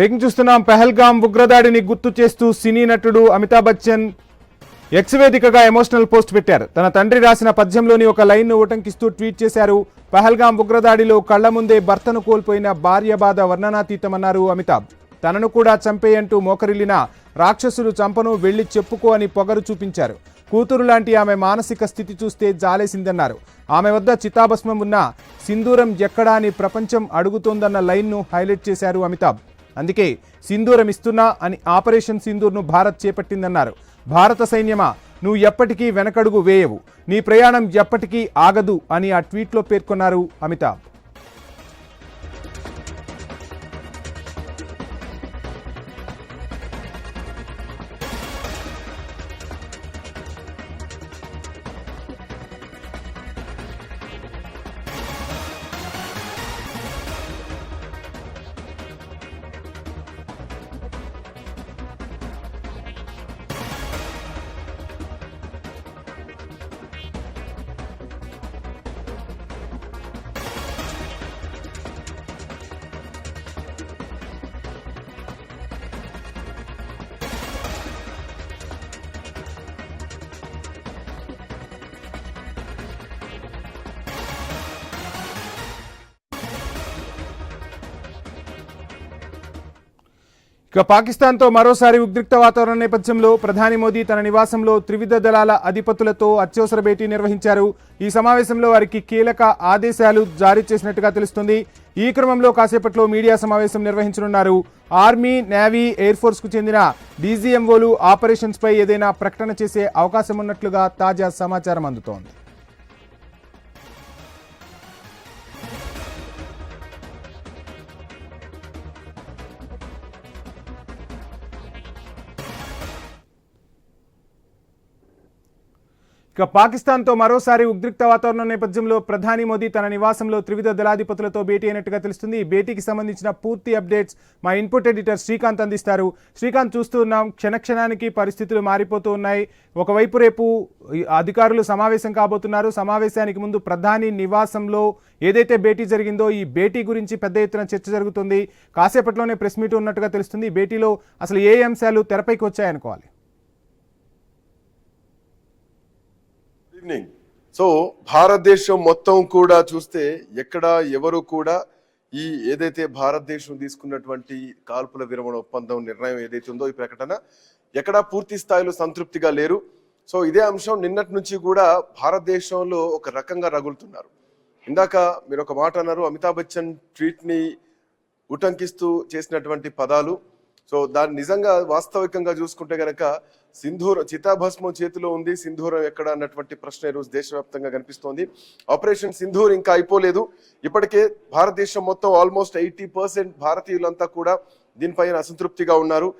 Breaking చూస్తున్నాం. పహల్గాం ఉగ్రదాడిని గుర్తు చేస్తూ సినీ నటుడు అమితాబ్ బచ్చన్ ఎక్స్ వేదికగా ఎమోషనల్ పోస్ట్ పెట్టారు. తన తండ్రి రాసిన పద్యంలోని ఒక లైన్ను ఉటంకిస్తూ ట్వీట్ చేశారు. పహల్గాం ఉగ్రదాడిలో కళ్ల ముందే భర్తను కోల్పోయిన భార్య బాధ వర్ణనాతీతమన్నారు అమితాబ్. తనను కూడా చంపేయంటూ మోకరిల్లిన రాక్షసులు చంపను వెళ్లి చెప్పుకో అని పొగరు చూపించారు. కూతురు లాంటి ఆమె మానసిక స్థితి చూస్తే జాలేసిందన్నారు. ఆమె వద్ద చితాభస్మం ఉన్న సింధూరం ఎక్కడా అని ప్రపంచం అడుగుతోందన్న లైన్ను హైలైట్ చేశారు అమితాబ్. అందుకే సింధూరం ఇస్తున్నా అని ఆపరేషన్ సింధూర్ను భారత్ చేపట్టిందన్నారు. భారత సైన్యమా, నువ్వు ఎప్పటికీ వెనకడుగు వేయవు, నీ ప్రయాణం ఎప్పటికీ ఆగదు అని ఆ ట్వీట్లో పేర్కొన్నారు అమితాబ్. ఇక పాకిస్తాన్తో మరోసారి ఉద్రిక్త వాతావరణ నేపథ్యంలో ప్రధాని మోదీ తన నివాసంలో త్రివిధ దళాల అధిపతులతో అత్యవసర భేటీ నిర్వహించారు. ఈ సమావేశంలో వారికి కీలక ఆదేశాలు జారీ చేసినట్టుగా తెలుస్తుంది. ఈ క్రమంలో కాసేపట్లో మీడియా సమావేశం నిర్వహించనున్నారు. ఆర్మీ, నేవీ, ఎయిర్ ఫోర్స్ కు చెందిన డీజీఎంఓలు ఆపరేషన్స్ పై ఏదైనా ప్రకటన చేసే అవకాశం ఉన్నట్లుగా తాజా సమాచారం అందుతోంది. ఇక పాకిస్తాన్తో మరోసారి ఉద్రిక్త వాతావరణం నేపథ్యంలో ప్రధాని మోదీ తన నివాసంలో త్రివిధ దళాధిపతులతో భేటీ అయినట్టుగా తెలుస్తుంది. ఈ భేటీకి సంబంధించిన పూర్తి అప్డేట్స్ మా ఇన్పుట్ ఎడిటర్ శ్రీకాంత్ అందిస్తారు. శ్రీకాంత్, చూస్తూ ఉన్నాం, క్షణక్షణానికి పరిస్థితులు మారిపోతూ ఉన్నాయి. ఒకవైపు రేపు అధికారులు సమావేశం కాబోతున్నారు. సమావేశానికి ముందు ప్రధాని నివాసంలో ఏదైతే భేటీ జరిగిందో ఈ భేటీ గురించి పెద్ద ఎత్తున చర్చ జరుగుతుంది. కాసేపట్లోనే ప్రెస్ మీట్ ఉన్నట్టుగా తెలుస్తుంది. ఈ భేటీలో అసలు ఏ అంశాలు తెరపైకి వచ్చాయనుకోవాలి? సో భారతదేశం మొత్తం కూడా చూస్తే ఎక్కడ ఎవరు కూడా ఈ ఏదైతే భారతదేశం తీసుకున్నటువంటి కాల్పుల విరమణ ఒప్పందం నిర్ణయం ఏదైతే ఉందో ఈ ప్రకటన ఎక్కడా పూర్తి స్థాయిలో సంతృప్తిగా లేరు. సో ఇదే అంశం నిన్నటి నుంచి కూడా భారతదేశంలో ఒక రకంగా రగులుతున్నారు. ఇందాక మీరు ఒక మాట అన్నారు, అమితాబ్ బచ్చన్ ట్వీట్ ని ఉటంకిస్తూ చేసినటువంటి పదాలు. సో దాన్ని నిజంగా వాస్తవికంగా చూసుకుంటే గనక సింధూరం, చితాభస్మం చేతిలో ఉంది, సింధూరం ఎక్కడ అన్నటువంటి ప్రశ్న ఈరోజు దేశవ్యాప్తంగా కనిపిస్తోంది. ఆపరేషన్ సింధూర్ ఇంకా అయిపోలేదు. ఇప్పటికే భారతదేశం మొత్తం ఆల్మోస్ట్ 80% భారతీయులంతా కూడా దీనిపైన అసంతృప్తిగా ఉన్నారు.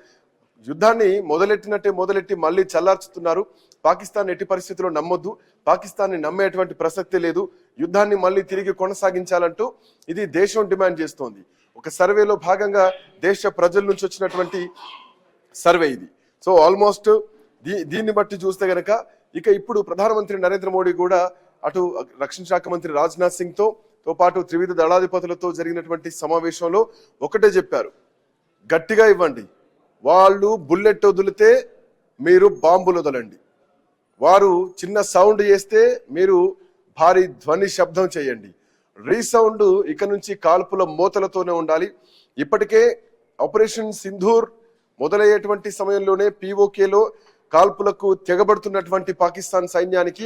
యుద్ధాన్ని మొదలెట్టి మళ్ళీ చల్లార్చుతున్నారు. పాకిస్తాన్ ఎట్టి పరిస్థితుల్లో నమ్మొద్దు, పాకిస్తాన్ని నమ్మేటువంటి ప్రసక్తే లేదు, యుద్ధాన్ని మళ్ళీ తిరిగి కొనసాగించాలంటూ ఇది దేశం డిమాండ్ చేస్తోంది. ఒక సర్వేలో భాగంగా దేశ ప్రజల నుంచి వచ్చినటువంటి సర్వే ఇది. సో ఆల్మోస్ట్ దీన్ని బట్టి చూస్తే గనక ఇక ఇప్పుడు ప్రధానమంత్రి నరేంద్ర మోడీ కూడా అటు రక్షణ శాఖ మంత్రి రాజ్నాథ్ సింగ్ తో పాటు త్రివిధ దళాధిపతులతో జరిగినటువంటి సమావేశంలో ఒకటే చెప్పారు, గట్టిగా ఇవ్వండి, వాళ్ళు బుల్లెట్ వదిలితే మీరు బాంబులు వదలండి, వారు చిన్న సౌండ్ చేస్తే మీరు భారీ ధ్వని శబ్దం చేయండి, రీసౌండ్ ఇక నుంచి కాల్పుల మోతలతోనే ఉండాలి. ఇప్పటికే ఆపరేషన్ సింధూర్ మొదలయ్యేటువంటి సమయంలోనే పీఓకేలో కాల్పులకు తెగబడుతున్నటువంటి పాకిస్తాన్ సైన్యానికి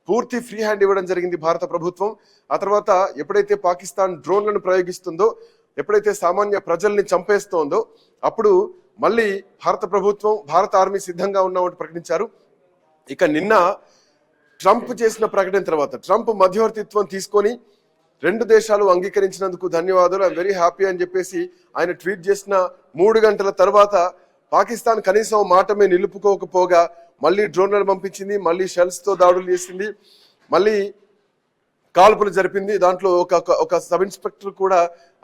పూర్తి ఫ్రీ హ్యాండ్ ఇవ్వడం జరిగింది భారత ప్రభుత్వం. ఆ తర్వాత ఎప్పుడైతే పాకిస్తాన్ డ్రోన్లను ప్రయోగిస్తుందో, ఎప్పుడైతే సామాన్య ప్రజల్ని చంపేస్తోందో అప్పుడు మళ్ళీ భారత ప్రభుత్వం, భారత ఆర్మీ సిద్ధంగా ఉన్నామని ప్రకటించారు. ఇక నిన్న ట్రంప్ చేసిన ప్రకటన తర్వాత ట్రంప్ మధ్యవర్తిత్వం తీసుకొని 2 దేశాలు అంగీకరించినందుకు ధన్యవాదాలు, ఐఎమ్ వెరీ హ్యాపీ అని చెప్పేసి ఆయన ట్వీట్ చేసిన 3 గంటల తర్వాత పాకిస్తాన్ కనీసం మాటమే నిలుపుకోకపోగా మళ్ళీ డ్రోన్లను పంపించింది, మళ్ళీ షెల్స్ తో దాడులు చేసింది, మళ్ళీ కాల్పులు జరిపింది. దాంట్లో ఒక సబ్ ఇన్స్పెక్టర్ కూడా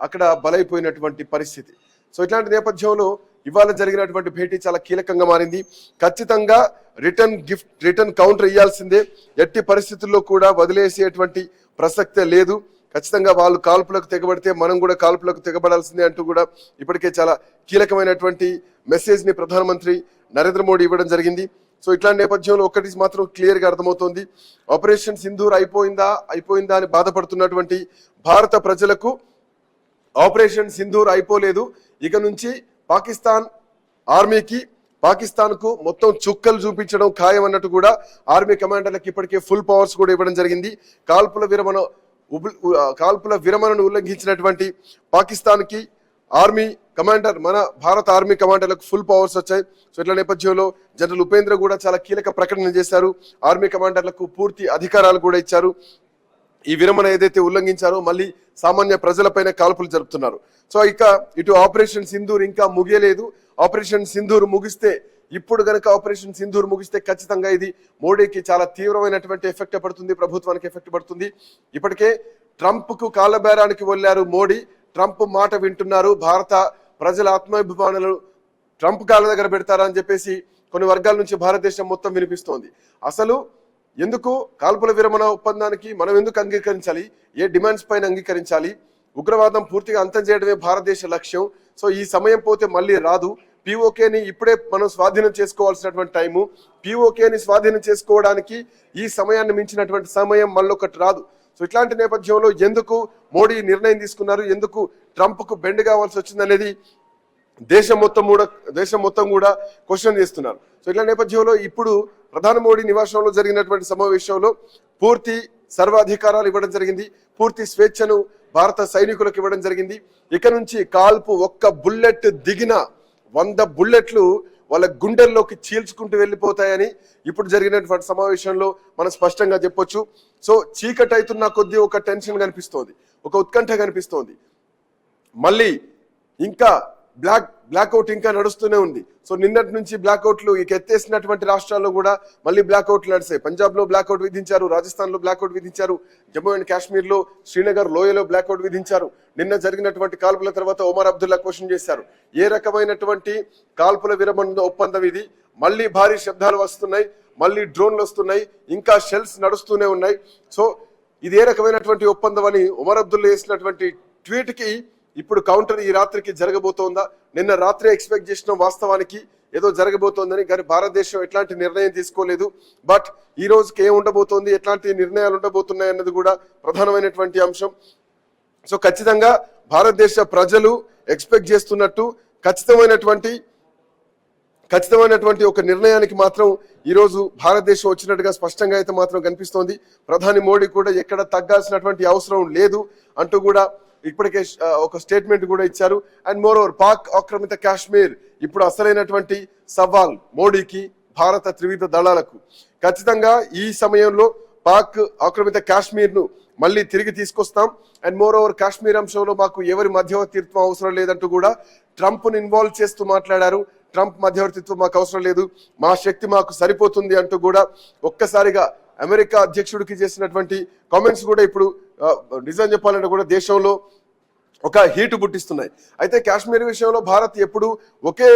అక్కడ బలైపోయినటువంటి పరిస్థితి. సో ఇట్లాంటి నేపథ్యంలో ఇవాళ జరిగినటువంటి భేటీ చాలా కీలకంగా మారింది. ఖచ్చితంగా రిటర్న్ కౌంటర్ ఇవ్వాల్సిందే, ఎట్టి పరిస్థితుల్లో కూడా వదిలేసేటువంటి ప్రసక్తే లేదు. ఖచ్చితంగా వాళ్ళు కాల్పులకు తెగబడితే మనం కూడా కాల్పులకు తెగబడాల్సిందే అంటూ కూడా ఇప్పటికే చాలా కీలకమైనటువంటి మెసేజ్ ని ప్రధానమంత్రి నరేంద్ర మోడీ ఇవ్వడం జరిగింది. సో ఇట్లాంటి నేపథ్యంలో ఒకటి మాత్రం క్లియర్ గా అర్థమవుతోంది, ఆపరేషన్ సింధూర్ అయిపోయిందా అని బాధపడుతున్నటువంటి భారత ప్రజలకు ఆపరేషన్ సింధూర్ అయిపోలేదు. ఇక నుంచి పాకిస్తాన్ ఆర్మీకి పాకిస్తాన్ కు మొత్తం చుక్కలు చూపించడం ఖాయం అన్నట్టు కూడా ఆర్మీ కమాండర్లకు ఇప్పటికే ఫుల్ పవర్స్ కూడా ఇవ్వడం జరిగింది. కాల్పుల విరమణను ఉల్లంఘించినటువంటి పాకిస్తాన్ కి మన భారత ఆర్మీ కమాండర్లకు ఫుల్ పవర్స్ వచ్చాయి. సో ఇట్లా నేపథ్యంలో జనరల్ ఉపేంద్ర కూడా చాలా కీలక ప్రకటన చేశారు. ఆర్మీ కమాండర్లకు పూర్తి అధికారాలు కూడా ఇచ్చారు. ఈ విరమణ ఏదైతే ఉల్లంఘించారో మళ్ళీ సామాన్య ప్రజలపైన కాల్పులు జరుపుతున్నారు. సో ఇక ఇటు ఆపరేషన్ సింధూర్ ఇంకా ముగియలేదు. ఆపరేషన్ సింధూర్ ముగిస్తే ఆపరేషన్ సింధూర్ ముగిస్తే ఖచ్చితంగా ఇది మోడీకి చాలా తీవ్రమైనటువంటి ఎఫెక్ట్ పడుతుంది, ప్రభుత్వానికి ఎఫెక్ట్ పడుతుంది. ఇప్పటికే ట్రంప్ కు కాళ్ళబేరానికి వెళ్ళారు మోడీ. ట్రంప్ మాట వింటున్నారు. భారత ప్రజల ఆత్మాభిమానులు ట్రంప్ కాళ్ళ దగ్గర పెడతారా అని చెప్పేసి కొన్ని వర్గాల నుంచి భారతదేశం మొత్తం వినిపిస్తోంది. అసలు ఎందుకు కాల్పుల విరమణ ఒప్పందానికి మనం ఎందుకు అంగీకరించాలి, ఏ డిమాండ్స్ పైన అంగీకరించాలి? ఉగ్రవాదం పూర్తిగా అంతం చేయడమే భారతదేశ లక్ష్యం. సో ఈ సమయం పోతే మళ్ళీ రాదు. పిఓకేని ఇప్పుడే మనం స్వాధీనం చేసుకోవాల్సినటువంటి టైము. పిఓకేని స్వాధీనం చేసుకోవడానికి ఈ సమయాన్ని మించినటువంటి సమయం మళ్ళొకటి రాదు. సో ఇట్లాంటి నేపథ్యంలో ఎందుకు మోడీ నిర్ణయం తీసుకున్నారు, ఎందుకు ట్రంప్ కు బెండ్ కావాల్సి వచ్చింది అనేది దేశం మొత్తం కూడా క్వశ్చన్ చేస్తున్నారు. సో ఇట్లా నేపథ్యంలో ఇప్పుడు ప్రధాని మోడీ నివాసంలో జరిగినటువంటి సమావేశంలో పూర్తి సర్వాధికారాలు ఇవ్వడం జరిగింది. పూర్తి స్వేచ్ఛను భారత సైనికులకు ఇవ్వడం జరిగింది. ఇక నుంచి కాల్పు ఒక్క బుల్లెట్ దిగిన 100 బుల్లెట్లు వాళ్ళ గుండెల్లోకి చీల్చుకుంటూ వెళ్ళిపోతాయని ఇప్పుడు జరిగినటువంటి సమావేశంలో మనం స్పష్టంగా చెప్పొచ్చు. సో చీకటి అవుతున్న కొద్దీ ఒక టెన్షన్ కనిపిస్తోంది, ఒక ఉత్కంఠ కనిపిస్తోంది. మళ్ళీ ఇంకా బ్లాక్అవుట్ ఇంకా నడుస్తూనే ఉంది. సో నిన్నటి నుంచి బ్లాక్అవుట్లు ఇక ఎత్తేసినటువంటి రాష్ట్రాల్లో కూడా మళ్ళీ బ్లాక్అవుట్లు నడిచాయి. పంజాబ్ లో బ్లాక్అవుట్ విధించారు, రాజస్థాన్ లో బ్లాక్అవుట్ విధించారు, జమ్మూ అండ్ కాశ్మీర్ లో శ్రీనగర్ లోయలో బ్లాక్అవుట్ విధించారు. నిన్న జరిగినటువంటి కాల్పుల తర్వాత ఒమర్ అబ్దుల్లా క్వశ్చన్ చేశారు, ఏ రకమైనటువంటి కాల్పుల విరమణ ఒప్పందం ఇది? మళ్ళీ భారీ శబ్దాలు వస్తున్నాయి, మళ్ళీ డ్రోన్లు వస్తున్నాయి, ఇంకా షెల్స్ నడుస్తూనే ఉన్నాయి. సో ఇది ఏ రకమైనటువంటి ఒప్పందం అని ఒమర్ అబ్దుల్లా వేసినటువంటి ట్వీట్ కి ఇప్పుడు కౌంటర్ ఈ రాత్రికి జరగబోతోందా? నిన్న రాత్రి ఎక్స్పెక్ట్ చేసిన వాస్తవానికి ఏదో జరగబోతోందని, కానీ భారతదేశం ఎట్లాంటి నిర్ణయం తీసుకోలేదు. బట్ ఈ రోజుకి ఏం ఉండబోతోంది, ఎట్లాంటి నిర్ణయాలు ఉండబోతున్నాయి అన్నది కూడా ప్రధానమైనటువంటి అంశం. సో ఖచ్చితంగా భారతదేశ ప్రజలు ఎక్స్పెక్ట్ చేస్తున్నట్టు ఖచ్చితమైనటువంటి ఒక నిర్ణయానికి మాత్రం ఈరోజు భారతదేశం వచ్చినట్టుగా స్పష్టంగా అయితే మాత్రం కనిపిస్తోంది. ప్రధాని మోడీ కూడా ఎక్కడ తగ్గాల్సినటువంటి అవసరం లేదు అంటూ కూడా ఇప్పటికే ఒక స్టేట్మెంట్ కూడా ఇచ్చారు. అండ్ మోరోవర్ పాక్ ఆక్రమిత కాశ్మీర్ ఇప్పుడు అసలైనటువంటి సవాల్ మోడీకి, భారత త్రివిధ దళాలకు. ఖచ్చితంగా ఈ సమయంలో పాక్ ఆక్రమిత కాశ్మీర్ ను మళ్ళీ తిరిగి తీసుకొస్తాం. అండ్ మోరోవర్ కాశ్మీర్ అంశంలో మాకు ఎవరి మధ్యవర్తిత్వం అవసరం లేదంటూ కూడా ట్రంప్ ను ఇన్వాల్వ్ చేస్తూ మాట్లాడారు. ట్రంప్ మధ్యవర్తిత్వం మాకు అవసరం లేదు, మా శక్తి మాకు సరిపోతుంది అంటూ కూడా ఒక్కసారిగా అమెరికా అధ్యక్షుడికి చేసినటువంటి కామెంట్స్ కూడా ఇప్పుడు నిజం చెప్పాలంటే కూడా దేశంలో ఒక హీటు పుట్టిస్తున్నాయి. అయితే కాశ్మీర్ విషయంలో భారత్ ఎప్పుడు ఒకే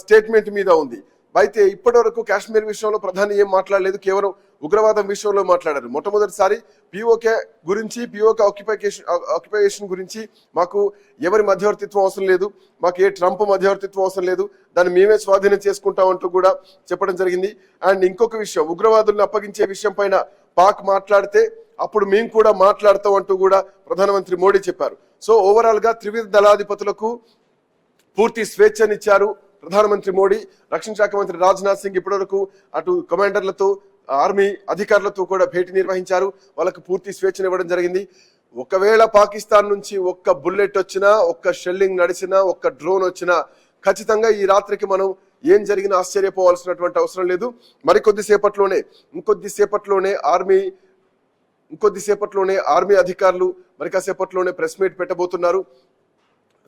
స్టేట్మెంట్ మీద ఉంది. అయితే ఇప్పటి వరకు కాశ్మీర్ విషయంలో ప్రధాని ఏం మాట్లాడలేదు, కేవలం ఉగ్రవాదం విషయంలో మాట్లాడారు. మొట్టమొదటిసారి పిఓకే గురించి, పిఓకే ఆక్యుపేషన్ గురించి మాకు ఎవరి మధ్యవర్తిత్వం అవసరం లేదు, మాకు ఏ ట్రంప్ మధ్యవర్తిత్వం అవసరం లేదు, దాన్ని మేమే స్వాధీనం చేసుకుంటాం అంటూ కూడా చెప్పడం జరిగింది. అండ్ ఇంకొక విషయం, ఉగ్రవాదులను అప్పగించే విషయం పైన పాక్ మాట్లాడితే అప్పుడు మేము కూడా మాట్లాడతాం అంటూ కూడా ప్రధానమంత్రి మోడీ చెప్పారు. సో ఓవరాల్ గా త్రివిధ దళాధిపతులకు పూర్తి స్వేచ్ఛనిచ్చారు ప్రధానమంత్రి మోడీ. రక్షణ శాఖ మంత్రి రాజ్నాథ్ సింగ్ ఇప్పటివరకు అటు కమాండర్లతో, ఆర్మీ అధికారులతో కూడా భేటీ నిర్వహించారు. వాళ్ళకు పూర్తి స్వేచ్ఛనివ్వడం జరిగింది. ఒకవేళ పాకిస్తాన్ నుంచి ఒక్క బుల్లెట్ వచ్చినా, ఒక్క షెల్లింగ్ నడిచినా, ఒక్క డ్రోన్ వచ్చినా ఖచ్చితంగా ఈ రాత్రికి మనం ఏం జరిగినా ఆశ్చర్యపోవాల్సినటువంటి అవసరం లేదు. ఇంకొద్దిసేపట్లోనే ఆర్మీ అధికారులు మరి కాసేపట్లోనే ప్రెస్ మీట్ పెట్టబోతున్నారు.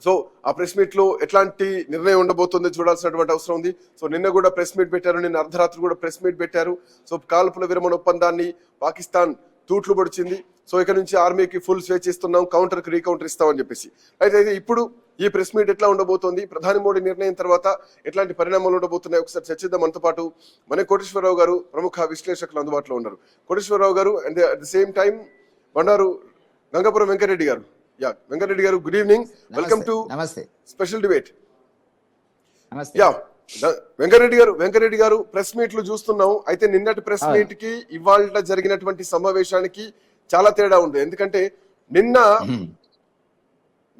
సో ఆ ప్రెస్ మీట్ లో ఎట్లాంటి నిర్ణయం ఉండబోతుందో చూడాల్సినటువంటి అవసరం ఉంది. సో నిన్న కూడా ప్రెస్ మీట్ పెట్టారు, నిన్న అర్ధరాత్రి కూడా ప్రెస్ మీట్ పెట్టారు. సో కాల్పుల విరమణ ఒప్పందాన్ని పాకిస్తాన్ తూట్లు పడిచింది. సో ఇక నుంచి ఆర్మీకి ఫుల్ స్వేచ్ఛ ఇస్తున్నాం, కౌంటర్ కి రీకౌంటర్ ఇస్తామని చెప్పేసి. అయితే ఇప్పుడు ఈ ప్రెస్ మీట్ ఎట్లా ఉండబోతోంది, ప్రధాని మోడీ నిర్ణయం తర్వాత ఎట్లాంటి పరిణామాలు ఉండబోతున్నాయి ఒకసారి చర్చిద్దాం. మనతో పాటు మన కోటేశ్వరరావు గారు, ప్రముఖ విశ్లేషకులు అందుబాటులో ఉన్నారు. Koteswararao garu, and at the same time Bandaru Gangapuram Venkatareddy garu. Venkatareddy garu, good evening, welcome to Namaste. Special debate. నమస్తే. వెంకటరెడ్డి గారు, ప్రెస్ మీట్లు చూస్తున్నాం. అయితే నిన్నటి ప్రెస్ మీట్ కి ఇవాళ జరిగినటువంటి సమావేశానికి చాలా తేడా ఉంది. ఎందుకంటే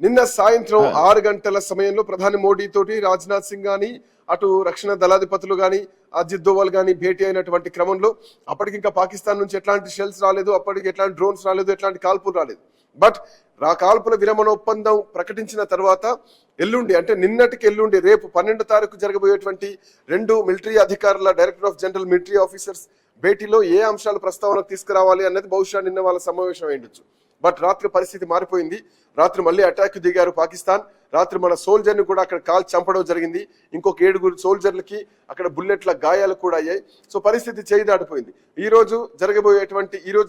నిన్న సాయంత్రం 6 గంటల సమయంలో ప్రధాని మోడీ తోటి రాజ్నాథ్ సింగ్ గాని, అటు రక్షణ దళాధిపతులు గాని, అజిత్ దోవల్ గాని భేటీ అయినటువంటి క్రమంలో అప్పటికి ఇంకా పాకిస్తాన్ నుంచి ఎట్లాంటి షెల్స్ రాలేదు, అప్పటికి ఎట్లాంటి డ్రోన్స్ రాలేదు, ఎట్లాంటి కాల్పులు రాలేదు. బట్ కాల్పుల విరమణ ఒప్పందం ప్రకటించిన తర్వాత ఎల్లుండి, అంటే నిన్నటికి ఎల్లుండి, రేపు 12వ తారీఖు జరగబోయేటువంటి 2 మిలిటరీ అధికారుల director of general military officers భేటీలో ఏ అంశాలు ప్రస్తావనకు తీసుకురావాలి అన్నది బహుశా నిన్న వాళ్ళ సమావేశం అయ్యుండొచ్చు. బట్ రాత్రి పరిస్థితి మారిపోయింది. రాత్రి మళ్ళీ అటాక్ దిగారు పాకిస్తాన్. రాత్రి మన సోల్జర్ ని కూడా అక్కడ కాల్ చంపడం జరిగింది. ఇంకొక 7 సోల్జర్లకి అక్కడ బుల్లెట్ల గాయాలు కూడా అయ్యాయి. సో పరిస్థితి చేయి దాటిపోయింది. ఈ రోజు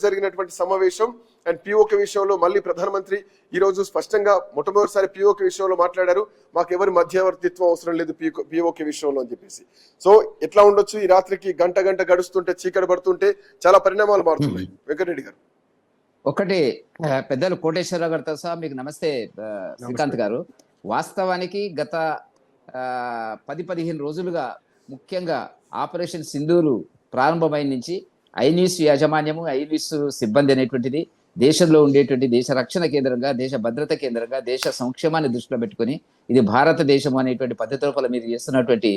జరిగినటువంటి సమావేశం అండ్ పిఓకే విషయంలో మళ్ళీ ప్రధానమంత్రి ఈ రోజు స్పష్టంగా మొట్టమొదటిసారి పిఓకే విషయంలో మాట్లాడారు. మాకు ఎవరి మధ్యవర్తిత్వం అవసరం లేదు పిఓకే విషయంలో అని చెప్పేసి. సో ఎట్లా ఉండొచ్చు ఈ రాత్రికి? గంట గడుస్తుంటే, చీకటి పడుతుంటే చాలా పరిణామాలు మారుతున్నాయి. వెంకటరెడ్డి గారు, ఒకటి పెద్దలు కోటేశ్వరరావు గారితో సహా మీకు నమస్తే. శ్రీకాంత్ గారు, వాస్తవానికి గత 10-15 రోజులుగా ముఖ్యంగా ఆపరేషన్ సింధూరు ప్రారంభమైన నుంచి ఐన్యూస్ యాజమాన్యము, ఐన్యూస్ సిబ్బంది అనేటువంటిది దేశంలో ఉండేటువంటి దేశ రక్షణ కేంద్రంగా, దేశ భద్రత కేంద్రంగా, దేశ సంక్షేమాన్ని దృష్టిలో పెట్టుకుని ఇది భారతదేశం అనేటువంటి పద్ధతుల మీరు చేస్తున్నటువంటి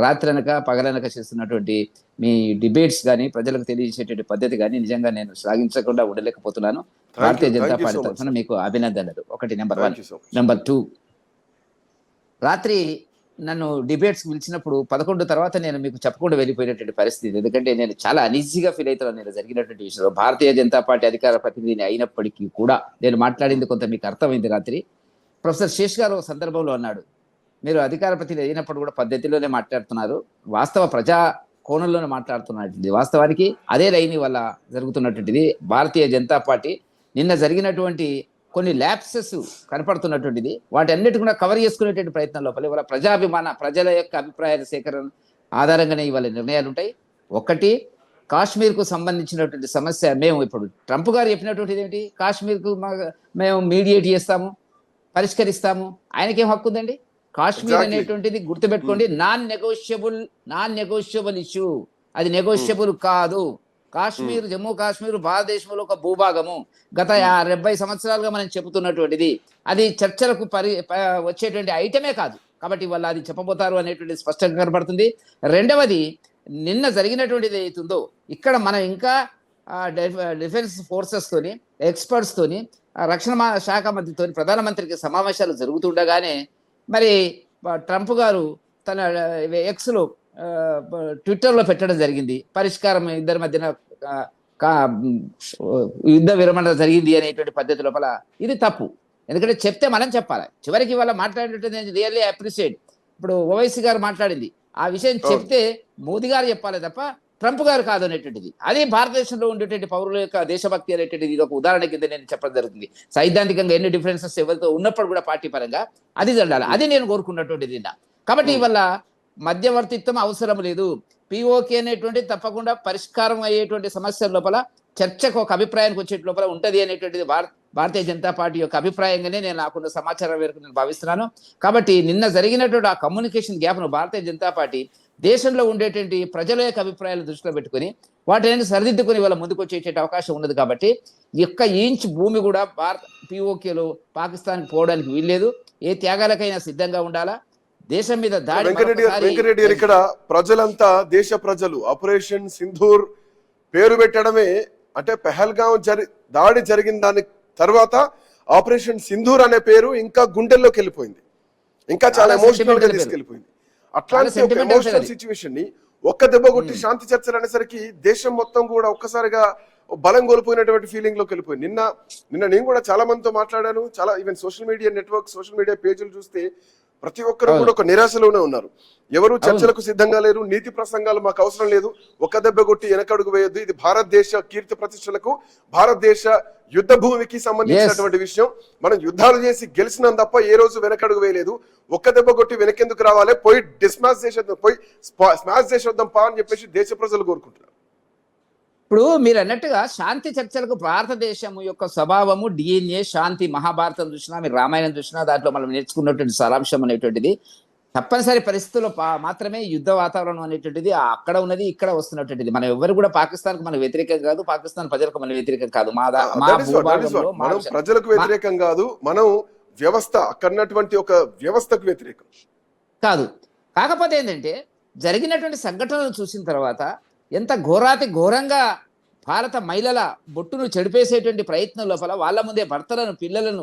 రాత్రనక పగలనక చేస్తున్నటువంటి మీ డిబేట్స్ కానీ, ప్రజలకు తెలియజేసేటువంటి పద్ధతి కానీ నిజంగా నేను శ్లాఘించకుండా ఉండలేకపోతున్నాను. భారతీయ జనతా పార్టీ తరఫున మీకు అభినందనలు. ఒకటి నెంబర్ 1. నెంబర్ 2, రాత్రి నన్ను డిబేట్స్ పిలిచినప్పుడు 11 తర్వాత నేను మీకు చెప్పకుండా వెళ్ళిపోయినటువంటి పరిస్థితి. ఎందుకంటే నేను చాలా అనీజీగా ఫీల్ అవుతున్నాను. నేను జరిగినటువంటి విషయంలో భారతీయ జనతా పార్టీ అధికార ప్రతినిధిని అయినప్పటికీ కూడా నేను మాట్లాడింది కొంత మీకు అర్థమైంది. రాత్రి ప్రొఫెసర్ శేష్ గారు ఒక సందర్భంలో అన్నాడు, మీరు అధికార ప్రతినిధి అయినప్పుడు కూడా పద్ధతిలోనే మాట్లాడుతున్నారు, వాస్తవ ప్రజా కోణంలోనే మాట్లాడుతున్నటువంటిది. వాస్తవానికి అదే లైన్ వల్ల జరుగుతున్నటువంటిది. భారతీయ జనతా పార్టీ నిన్న జరిగినటువంటి కొన్ని ల్యాప్సెస్ కనపడుతున్నటువంటిది, వాటి అన్నిటి కూడా కవర్ చేసుకునేటువంటి ప్రయత్నం లోపల ఇవాళ ప్రజల యొక్క అభిప్రాయాల సేకరణ ఆధారంగానే ఇవాళ నిర్ణయాలు ఉంటాయి. ఒకటి, కాశ్మీర్కు సంబంధించినటువంటి సమస్య మేము ఇప్పుడు ట్రంప్ గారు చెప్పినటువంటిది ఏమిటి? కాశ్మీర్కు మేము మీడియేట్ చేస్తాము, పరిష్కరిస్తాము. ఆయనకేం హక్కు ఉందండి? కాశ్మీర్ అనేటువంటిది గుర్తుపెట్టుకోండి, నాన్ నెగోషియబుల్ ఇష్యూ. అది నెగోషియబుల్ కాదు. కాశ్మీర్, జమ్మూ కాశ్మీర్ భారతదేశంలో ఒక భూభాగము. గత 70 సంవత్సరాలుగా మనం చెబుతున్నటువంటిది. అది చర్చలకు వచ్చేటువంటి ఐటమే కాదు. కాబట్టి వాళ్ళు అది చెప్పబోతారు అనేటువంటి స్పష్టంగా కనబడుతుంది. రెండవది, నిన్న జరిగినటువంటిది ఏదైతుందో ఇక్కడ మనం ఇంకా డిఫెన్స్ ఫోర్సెస్ తోని, ఎక్స్పర్ట్స్ తోని, రక్షణ శాఖ మంత్రితో, ప్రధానమంత్రికి సమావేశాలు జరుగుతుండగానే మరి ట్రంప్ గారు తన ఎక్స్లో ట్విట్టర్లో పెట్టడం జరిగింది, పరిష్కారం ఇద్దరి మధ్యన యుద్ధ విరమణ జరిగింది అనేటువంటి పద్ధతి లోపల. ఇది తప్పు. ఎందుకంటే చెప్తే మనం చెప్పాలి. చివరికి వాళ్ళ మాట్లాడేటువంటి రియల్లీ అప్రిషియేట్. ఇప్పుడు ఓవైసీ గారు మాట్లాడింది, ఆ విషయం చెప్తే మోదీ గారు చెప్పాలి తప్ప ట్రంప్ గారు కాదు అనేటువంటిది. అదే భారతదేశంలో ఉండేటువంటి పౌరుల యొక్క దేశభక్తి అనేటువంటిది ఇది ఒక ఉదాహరణ కింద నేను చెప్పడం జరుగుతుంది. సైద్ధాంతికంగా ఎన్ని డిఫరెన్సెస్ ఎవరితో ఉన్నప్పుడు కూడా పార్టీ పరంగా అది జరగాలి. అది నేను కోరుకున్నటువంటిది. కాబట్టి ఇవల్ల మధ్యవర్తిత్వం అవసరం లేదు. పిఓకే అనేటువంటి తప్పకుండా పరిష్కారం అయ్యేటువంటి సమస్యల లోపల చర్చకు ఒక అభిప్రాయానికి వచ్చే లోపల ఉంటది అనేటువంటిది భారతీయ జనతా పార్టీ యొక్క అభిప్రాయంగానే నేను నాకున్న సమాచారం మేరకు నేను భావిస్తున్నాను. కాబట్టి నిన్న జరిగినటువంటి ఆ కమ్యూనికేషన్ గ్యాప్ను భారతీయ జనతా పార్టీ దేశంలో ఉండేటువంటి ప్రజల యొక్క అభిప్రాయాలు దృష్టిలో పెట్టుకుని వాటిని సరిదిద్దుకుని వాళ్ళ ముందుకు వచ్చేటువంటి అవకాశం ఉన్నది. కాబట్టి ఒక్క ఇంచ్ భూమి కూడా పిఓకేలో పాకిస్తాన్కి పోవడానికి వీల్లేదు. ఏ త్యాగాలకైనా సిద్ధంగా ఉండాలా. దేశం మీద దాడి. వెంకటరెడ్డి గారు, ఇక్కడ ప్రజలంతా, దేశ ప్రజలు ఆపరేషన్ సింధూర్ పేరు పెట్టడమే, అంటే పెహల్గాం దాడి జరిగిన దాని తర్వాత ఆపరేషన్ సింధూర్ అనే పేరు ఇంకా గుండెల్లోకి వెళ్ళిపోయింది, ఇంకా చాలా ఎమోషనల్ గా తీసుకెళ్లిపోయింది. అట్లాంటి ఎమోషనల్ సిచ్యువేషన్ ని ఒక్క దెబ్బ కొట్టి శాంతి చర్చలు అనేసరికి దేశం మొత్తం కూడా ఒక్కసారిగా బలం కోల్పోయినటువంటి ఫీలింగ్ లోకి వెళ్ళిపోయింది. నిన్న నేను కూడా చాలా మందితో మాట్లాడాను. చాలా even social media network, social media పేజీలు చూస్తే ప్రతి ఒక్కరు కూడా ఒక నిరాశలోనే ఉన్నారు. ఎవరు చర్చలకు సిద్ధంగా లేరు. నీతి ప్రసంగాలు మాకు అవసరం లేదు, ఒక్క దెబ్బ కొట్టి వెనకడుగు వేయొద్దు, ఇది భారతదేశ కీర్తి ప్రతిష్టలకు, భారతదేశ యుద్ధ భూమికి సంబంధించినటువంటి విషయం. మనం యుద్ధాలు చేసి గెలిచినాం తప్ప ఏ రోజు వెనకడుగు వేయలేదు. ఒక్క దెబ్బ కొట్టి వెనకెందుకు రావాలి, పోయి స్మాష్ చేసేద్దాం పా అని చెప్పేసి దేశ ప్రజలు కోరుకుంటున్నారు. ఇప్పుడు మీరు అన్నట్టుగా శాంతి చర్చలకు భారతదేశం యొక్క స్వభావము డిఎన్ఏ శాంతి. మహాభారతం చూసినా, మీరు రామాయణం చూసినా, దాంట్లో మనం నేర్చుకున్నటువంటి సారాంశం అనేటువంటిది తప్పనిసరి పరిస్థితుల్లో మాత్రమే యుద్ధ వాతావరణం అనేటువంటిది అక్కడ ఉన్నది, ఇక్కడ వస్తున్నటువంటిది. మనం ఎవరు కూడా పాకిస్తాన్కు మన వ్యతిరేకం కాదు, పాకిస్తాన్ ప్రజలకు మన వ్యతిరేకం కాదు. మనం ప్రజలకు వ్యతిరేకం కాదు, మనం వ్యవస్థ అక్కడున్నటువంటి ఒక వ్యవస్థకు వ్యతిరేకం కాదు. కాకపోతే ఏంటంటే జరిగినటువంటి సంఘటనలు చూసిన తర్వాత ఎంత ఘోరాతి ఘోరంగా భారత మహిళల బొట్టును చెడిపేసేటువంటి ప్రయత్నం లోపల వాళ్ళ ముందే భర్తలను పిల్లలను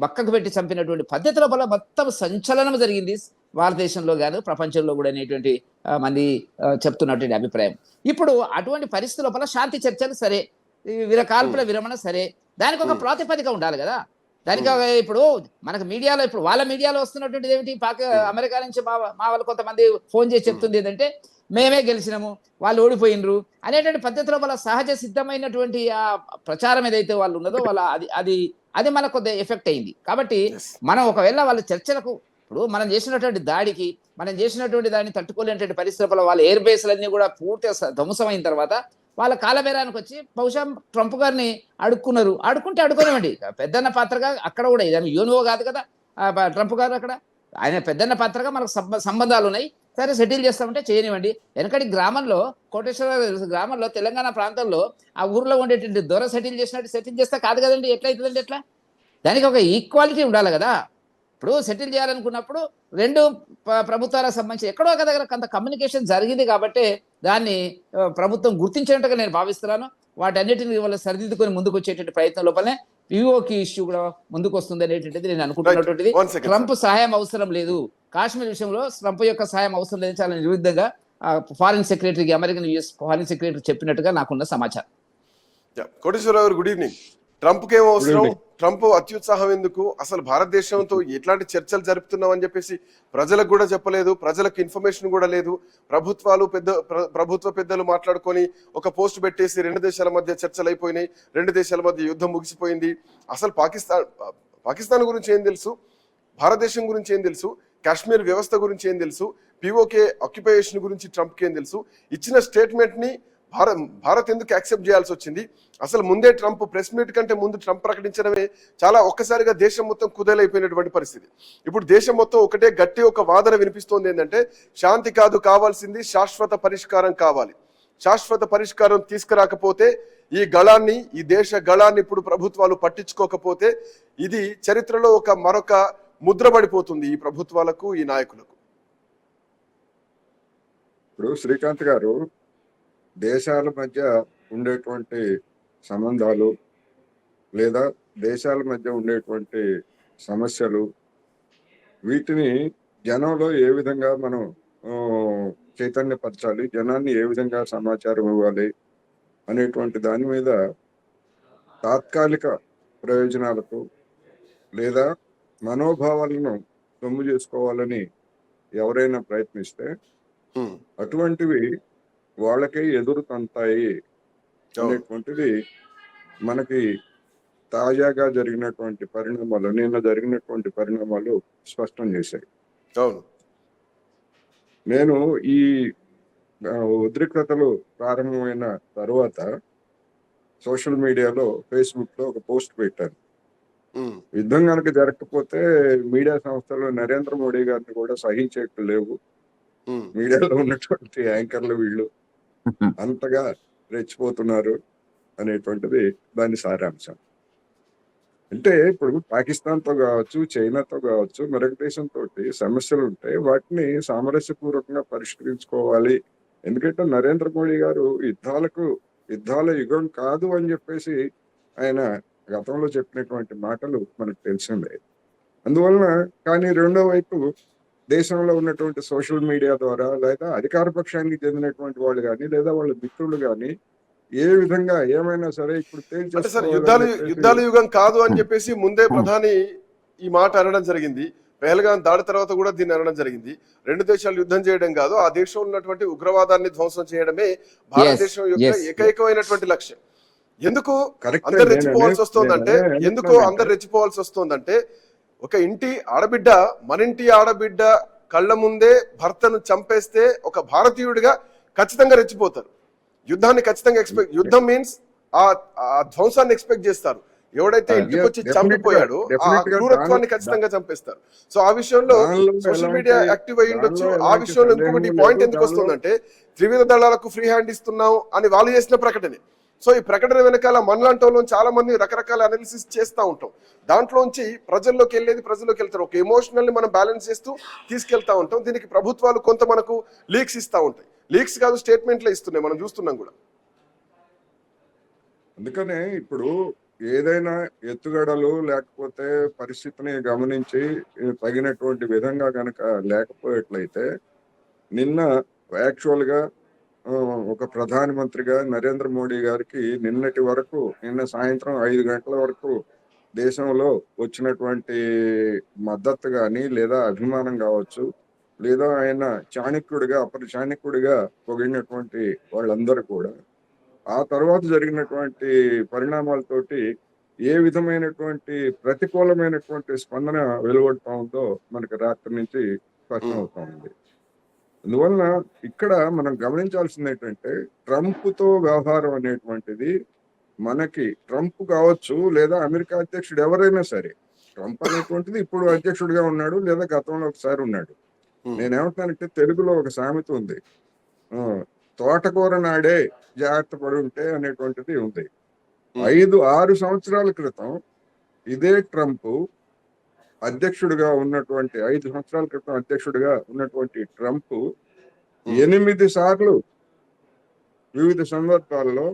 పక్కకు పెట్టి చంపినటువంటి పద్ధతి లోపల మొత్తం సంచలనం జరిగింది భారతదేశంలో కాదు, ప్రపంచంలో కూడా అనేటువంటి మంది చెప్తున్నటువంటి అభిప్రాయం. ఇప్పుడు అటువంటి పరిస్థితి లోపల శాంతి చర్చలు సరే, కాల్పుల విరమణ సరే, దానికి ఒక ప్రాతిపదిక ఉండాలి కదా. దానికి ఇప్పుడు మనకు మీడియాలో, ఇప్పుడు వాళ్ళ మీడియాలో వస్తున్నటువంటిది ఏమిటి, అమెరికా నుంచి మా వాళ్ళు కొంతమంది ఫోన్ చేసి చెప్తుంది ఏంటంటే మేమే గెలిచినాము, వాళ్ళు ఓడిపోయినరు అనేటువంటి పద్ధతిలో వాళ్ళ సహజ సిద్ధమైనటువంటి ఆ ప్రచారం ఏదైతే వాళ్ళు ఉన్నదో వాళ్ళ అది మనకు కొద్దిగా ఎఫెక్ట్ అయింది. కాబట్టి మనం ఒకవేళ వాళ్ళ చర్చలకు, ఇప్పుడు మనం చేసినటువంటి దాడికి, మనం చేసినటువంటి దాన్ని తట్టుకోలేనటువంటి పరిస్థితుల్లో వాళ్ళ ఎయిర్ బేస్లన్నీ కూడా పూర్తిగా ధ్వంసమైన తర్వాత వాళ్ళ కాలబేరానికి వచ్చి బహుశా ట్రంప్ గారిని అడుక్కుంటే అడుకోనివ్వండి. పెద్దన్న పాత్రగా అక్కడ కూడా ఇదని యూనివో కాదు కదా ట్రంప్ గారు, అక్కడ ఆయన పెద్దన్న పాత్రగా మనకు సంబంధాలు ఉన్నాయి, సరే సెటిల్ చేస్తామంటే చేయనివ్వండి. వెనకటి గ్రామంలో, కోటేశ్వర గ్రామంలో, తెలంగాణ ప్రాంతంలో ఆ ఊర్లో ఉండేటువంటి దొర సెటిల్ చేస్తే కాదు కదండి, ఎట్లయితుందండి? ఎట్లా? దానికి ఒక ఈక్వాలిటీ ఉండాలి కదా. ఇప్పుడు సెటిల్ చేయాలనుకున్నప్పుడు రెండు ప్రభుత్వాలకు సంబంధించి ఎక్కడో ఒక దగ్గర కొంత కమ్యూనికేషన్ జరిగింది కాబట్టి దాన్ని ప్రభుత్వం గుర్తించినట్టుగా నేను భావిస్తున్నాను. వాటన్నిటిని వల్ల సరిదిద్దుకొని ముందుకు వచ్చేటువంటి ప్రయత్నం లోపలనే పిఓకి ఇష్యూ కూడా ముందుకు వస్తుంది అనేటువంటిది నేను అనుకుంటున్నటువంటిది. ట్రంప్ సహాయం అవసరం లేదు, కాశ్మీర్ విషయంలో ట్రంప్ యొక్క సహాయం అవసరం లేదు, చాలా నిర్విధంగా ఫారిన్ సెక్రటరీకి, అమెరికన్ యుఎస్ ఫారిన్ సెక్రటరీ చెప్పినట్టుగా నాకున్న సమాచారం. కోటేశ్వరరావు గారు, గుడ్ ఈవినింగ్. ట్రంప్కి ఏమో అవసరం, ట్రంప్ అత్యుత్సాహం ఎందుకు, అసలు భారతదేశంతో ఎట్లాంటి చర్చలు జరుపుతున్నాం అని చెప్పేసి ప్రజలకు కూడా చెప్పలేదు, ప్రజలకు ఇన్ఫర్మేషన్ కూడా లేదు. ప్రభుత్వ పెద్దలు మాట్లాడుకొని ఒక పోస్ట్ పెట్టేసి 2 దేశాల మధ్య చర్చలు అయిపోయినాయి, 2 దేశాల మధ్య యుద్ధం ముగిసిపోయింది. అసలు పాకిస్తాన్ గురించి ఏం తెలుసు, భారతదేశం గురించి ఏం తెలుసు, కాశ్మీర్ వ్యవస్థ గురించి ఏం తెలుసు, పిఓకే ఆక్యుపేషన్ గురించి ట్రంప్కి ఏం తెలుసు? ఇచ్చిన స్టేట్మెంట్ ని భారత్ ఎందుకు యాక్సెప్ట్ చేయాల్సి వచ్చింది? అసలు ముందే ట్రంప్ ప్రెస్ మీట్ కంటే ముందు ట్రంప్ ప్రకటించడమే చాలా ఒక్కసారిగా దేశం మొత్తం కుదేలైపోయినటువంటి పరిస్థితి. ఇప్పుడు దేశం మొత్తం ఒకటే గట్టి ఒక వాదన వినిపిస్తోంది, ఏంటంటే శాంతి కాదు కావాల్సింది, శాశ్వత పరిష్కారం కావాలి. శాశ్వత పరిష్కారం తీసుకురాకపోతే ఈ దేశ గళాన్ని ఇప్పుడు ప్రభుత్వాలు పట్టించుకోకపోతే ఇది చరిత్రలో మరొక ముద్రపడిపోతుంది ఈ ప్రభుత్వాలకు, ఈ నాయకులకు. ఇప్పుడు శ్రీకాంత్ గారు, దేశాల మధ్య ఉండేటువంటి సంబంధాలు లేదా దేశాల మధ్య ఉండేటువంటి సమస్యలు, వీటిని జనంలో ఏ విధంగా మనం చైతన్యపరచాలి, జనాన్ని ఏ విధంగా సమాచారం ఇవ్వాలి అనేటువంటి దాని మీద తాత్కాలిక ప్రయోజనాలకు లేదా మనోభావాలను సొమ్ము చేసుకోవాలని ఎవరైనా ప్రయత్నిస్తే అటువంటివి వాళ్ళకే ఎదురు తంతాయి అనేటువంటిది మనకి తాజాగా జరిగినటువంటి పరిణామాలు, నిన్న జరిగినటువంటి పరిణామాలు స్పష్టం చేశాయి. నేను ఈ ఉద్రిక్తతలు ప్రారంభమైన తర్వాత సోషల్ మీడియాలో, ఫేస్బుక్ లో ఒక పోస్ట్ పెట్టాను. యుద్ధం కనుక జరగకపోతే మీడియా సంస్థలు నరేంద్ర మోడీ గారిని కూడా సహించేట్టు లేవు, మీడియాలో ఉన్నటువంటి యాంకర్లు వీళ్ళు అంతగా రెచ్చిపోతున్నారు అనేటువంటిది దాని సారాంశం. అంటే ఇప్పుడు పాకిస్తాన్తో కావచ్చు, చైనాతో కావచ్చు, మరొక దేశంతో సమస్యలు ఉంటే వాటిని సామరస్యపూర్వకంగా పరిష్కరించుకోవాలి. ఎందుకంటే నరేంద్ర మోడీ గారు యుద్ధాల యుగం కాదు అని చెప్పేసి ఆయన గతంలో చెప్పినటువంటి మాటలు మనకు తెలిసిందే. అందువలన కానీ రెండో వైపు దేశంలో ఉన్నటువంటి సోషల్ మీడియా ద్వారా లేదా అధికార పక్షానికి చెందినటువంటి వాళ్ళు కానీ లేదా వాళ్ళ మిత్రులు కానీ ఏ విధంగా ఏమైనా సరే ఇప్పుడు యుద్ధాల యుగం కాదు అని చెప్పేసి ముందే ప్రధాని ఈ మాట అనడం జరిగింది. పెహల్గాం దాడి తర్వాత కూడా దీన్ని అనడం జరిగింది. 2 దేశాలు యుద్ధం చేయడం కాదు, ఆ దేశంలో ఉన్నటువంటి ఉగ్రవాదాన్ని ధ్వంసం చేయడమే భారతదేశం యొక్క ఏకైకమైనటువంటి లక్ష్యం. ఎందుకు అందరు రెచ్చిపోవాల్సి వస్తుందంటే ఒక ఇంటి ఆడబిడ్డ, మనింటి ఆడబిడ్డ కళ్ళ ముందే భర్తను చంపేస్తే ఒక భారతీయుడిగా ఖచ్చితంగా రెచ్చిపోతారు. యుద్ధాన్ని ఖచ్చితంగా ఎక్స్పెక్ట్, యుద్ధం మీన్స్ ఆ ఆ ధ్వంసాన్ని ఎక్స్పెక్ట్ చేస్తారు. ఎవడైతే ఇంటికి వచ్చి చంపిపోయాడో ఆ క్రూరత్వాన్ని ఖచ్చితంగా చంపేస్తారు. సో ఆ విషయంలో సోషల్ మీడియా యాక్టివ్ అయి ఉండొచ్చు. ఆ విషయంలో ఇంకొకటి పాయింట్ ఎందుకు వస్తుందంటే, త్రివిధ దళాలకు ఫ్రీ హ్యాండ్ ఇస్తున్నాం అని వాళ్ళు చేసిన ప్రకటనే. సో ఈ ప్రకటన వెనకాల మనలాంటి వాళ్ళు చాలా మంది రకరకాల అనాలిసిస్ చేస్తూ ఉంటాం. దాంట్లోంచి ప్రజల్లోకి వెళ్తారు. ఒక ఎమోషనల్ ని మనం బ్యాలెన్స్ చేస్తూ తీసుకెళ్తా ఉంటాం. దీనికి ప్రభుత్వాలు కొంత మనకు లీక్స్ ఇస్తూ ఉంటాయి. లీక్స్ కాదు, స్టేట్మెంట్లే ఇస్తున్నాయి, మనం చూస్తున్నాం కూడా. అందుకనే ఇప్పుడు ఏదైనా ఎత్తుగడలు లేకపోతే పరిస్థితిని గమనించి తగినటువంటి విధంగా కనుక లేకపోయేట్లయితే, నిన్న యాక్చువల్ గా ఒక ప్రధానమంత్రిగా నరేంద్ర మోడీ గారికి నిన్న సాయంత్రం 5 గంటల వరకు దేశంలో వచ్చినటువంటి మద్దతు కానీ లేదా అభిమానం కావచ్చు, లేదా ఆయన చాణక్యుడిగా అప్పటి చాణక్యుడిగా పొగిడినటువంటి వాళ్ళందరూ కూడా ఆ తర్వాత జరిగినటువంటి పరిణామాలతోటి ఏ విధమైనటువంటి ప్రతికూలమైనటువంటి స్పందన వెలువడుతూ ఉందో మనకి రాత్రి నుంచి స్పష్టం అవుతా ఉంది. అందువలన ఇక్కడ మనం గమనించాల్సింది ఏంటంటే, ట్రంప్తో వ్యవహారం అనేటువంటిది మనకి, ట్రంప్ కావచ్చు లేదా అమెరికా అధ్యక్షుడు ఎవరైనా సరే, ట్రంప్ అనేటువంటిది ఇప్పుడు అధ్యక్షుడిగా ఉన్నాడు లేదా గతంలో ఒకసారి ఉన్నాడు. నేనేమంటానంటే, తెలుగులో ఒక సామెత ఉంది, తోటకూర నాడే జాగ్రత్త పడి ఉంటే అనేటువంటిది ఉంది. 5-6 సంవత్సరాల క్రితం ఇదే ట్రంప్ అధ్యక్షుడిగా ఉన్నటువంటి 5 సంవత్సరాల క్రితం అధ్యక్షుడిగా ఉన్నటువంటి ట్రంప్ 8 సార్లు వివిధ సందర్భాల్లో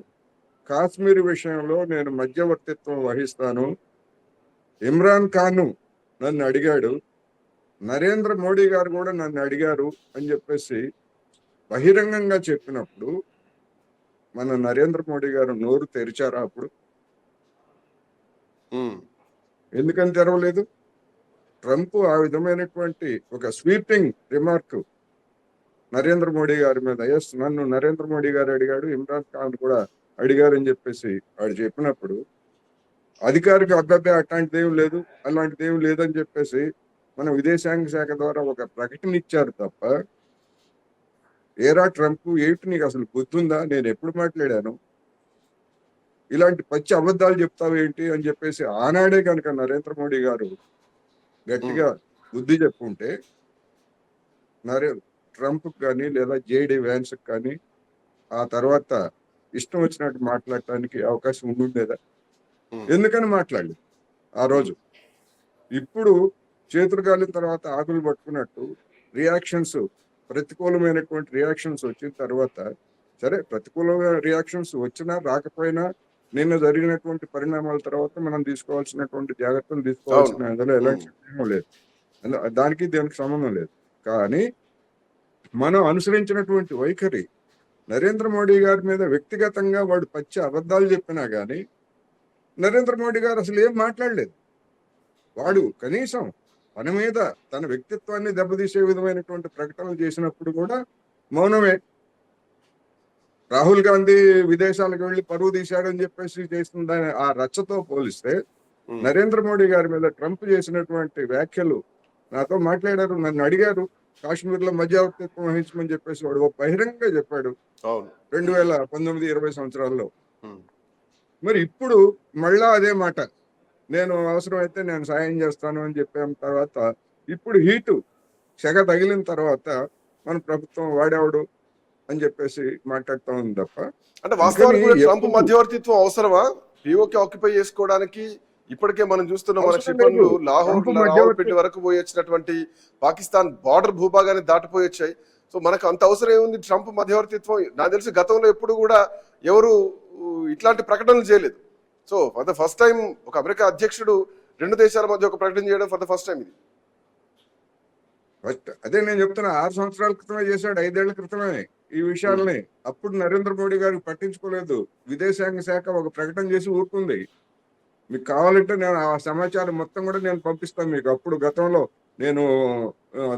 కాశ్మీర్ విషయంలో నేను మధ్యవర్తిత్వం వహిస్తాను, ఇమ్రాన్ ఖాన్ నన్ను అడిగాడు, నరేంద్ర మోడీ గారు కూడా నన్ను అడిగారు అని చెప్పేసి బహిరంగంగా చెప్పినప్పుడు మన నరేంద్ర మోడీ గారు నోరు తెరిచారా? అప్పుడు ఎందుకని తెరవలేదు? ట్రంప్ ఆ విధమైనటువంటి ఒక స్వీపింగ్ రిమార్క్ నరేంద్ర మోడీ గారి మీద, ఎస్ నన్ను నరేంద్ర మోడీ గారు అడిగాడు, ఇమ్రాన్ ఖాన్ కూడా అడిగారు అని చెప్పేసి వాడు చెప్పినప్పుడు, అధికారికి అబ్బాయి అలాంటిది ఏం లేదని చెప్పేసి మన విదేశాంగ శాఖ ద్వారా ఒక ప్రకటన ఇచ్చారు తప్ప, ఏరా ట్రంప్ ఏంటి నీకు అసలు గుర్తుందా, నేను ఎప్పుడు మాట్లాడాను, ఇలాంటి పచ్చి అబద్ధాలు చెప్తావేంటి అని చెప్పేసి ఆనాడే కనుక నరేంద్ర మోడీ గారు గట్టిగా బుద్ధి చెప్పుంటే ట్రంప్ కానీ లేదా జేడి వ్యాన్స్ కానీ ఆ తర్వాత ఇష్టం వచ్చినట్టు మాట్లాడటానికి అవకాశం ఉండుండేదా? ఎందుకని మాట్లాడలేదు ఆ రోజు? ఇప్పుడు చేతులు కాలిన తర్వాత ఆకులు పట్టుకున్నట్టు రియాక్షన్స్, ప్రతికూలమైనటువంటి రియాక్షన్స్ వచ్చిన తర్వాత, సరే ప్రతికూలమైన రియాక్షన్స్ వచ్చినా రాకపోయినా నిన్న జరిగినటువంటి పరిణామాల తర్వాత మనం తీసుకోవాల్సినటువంటి జాగ్రత్తలు తీసుకోవాల్సిన అందులో ఎలాంటి సందేహం లేదు, దానికి దీనికి సంబంధం లేదు. కానీ మనం అనుసరించినటువంటి వైఖరి, నరేంద్ర మోడీ గారి మీద వ్యక్తిగతంగా వాడు పచ్చి అబద్ధాలు చెప్పినా కానీ నరేంద్ర మోడీ గారు అసలు ఏం మాట్లాడలేదు. వాడు కనీసం తన మీద తన వ్యక్తిత్వాన్ని దెబ్బతీసే విధమైనటువంటి ప్రకటనలు చేసినప్పుడు కూడా మౌనమే. రాహుల్ గాంధీ విదేశాలకు వెళ్లి పరువు తీశాడని చెప్పేసి చేసిన ఆ రచ్చతో పోలిస్తే నరేంద్ర మోడీ గారి మీద ట్రంప్ చేసినటువంటి వ్యాఖ్యలు, నాతో మాట్లాడారు, నన్ను అడిగారు కాశ్మీర్ లో మధ్యవర్తిత్వం వహించమని చెప్పేసి వాడు బహిరంగంగా చెప్పాడు 2019-20 సంవత్సరాల్లో. మరి ఇప్పుడు మళ్ళా అదే మాట, నేను అవసరమైతే నేను సాయం చేస్తాను అని చెప్పిన తర్వాత ఇప్పుడు హీటు సెగ తగిలిన తర్వాత మన ప్రభుత్వం వాడేవాడు అని చెప్పేసి మాట్లాడుతూ ఉంది తప్ప, అంటే వాస్తవానికి ట్రంప్ మధ్యవర్తిత్వం అవసరమా పిఓకే ఆక్యుపై చేసుకోవడానికి? ఇప్పటికే మనం చూస్తున్న మన క్షిపణులు రావులపేట వరకు పోయి వచ్చినటువంటి పాకిస్తాన్ బార్డర్ భూభాగాన్ని దాటిపోయి వచ్చాయి. సో మనకు అంత అవసరం ఏముంది ట్రంప్ మధ్యవర్తిత్వం? నాకు తెలిసి గతంలో ఎప్పుడు కూడా ఎవరు ఇట్లాంటి ప్రకటనలు చేయలేదు. So for the first time ఒక అమెరికా అధ్యక్షుడు 2 దేశాల మధ్య ఒక ప్రకటన చేయడం ఫర్ ద ఫస్ట్ టైం ఇది. అదే నేను చెప్తున్నా, 6 సంవత్సరాల క్రితమే చేశాడు, 5 ఏళ్ల క్రితమే ఈ విషయాల్ని. అప్పుడు నరేంద్ర మోడీ గారికి పట్టించుకోలేదు. విదేశాంగ శాఖ ఒక ప్రకటన చేసి ఊరుకుంది. మీకు కావాలంటే నేను ఆ సమాచారం మొత్తం కూడా నేను పంపిస్తాను మీకు. అప్పుడు గతంలో నేను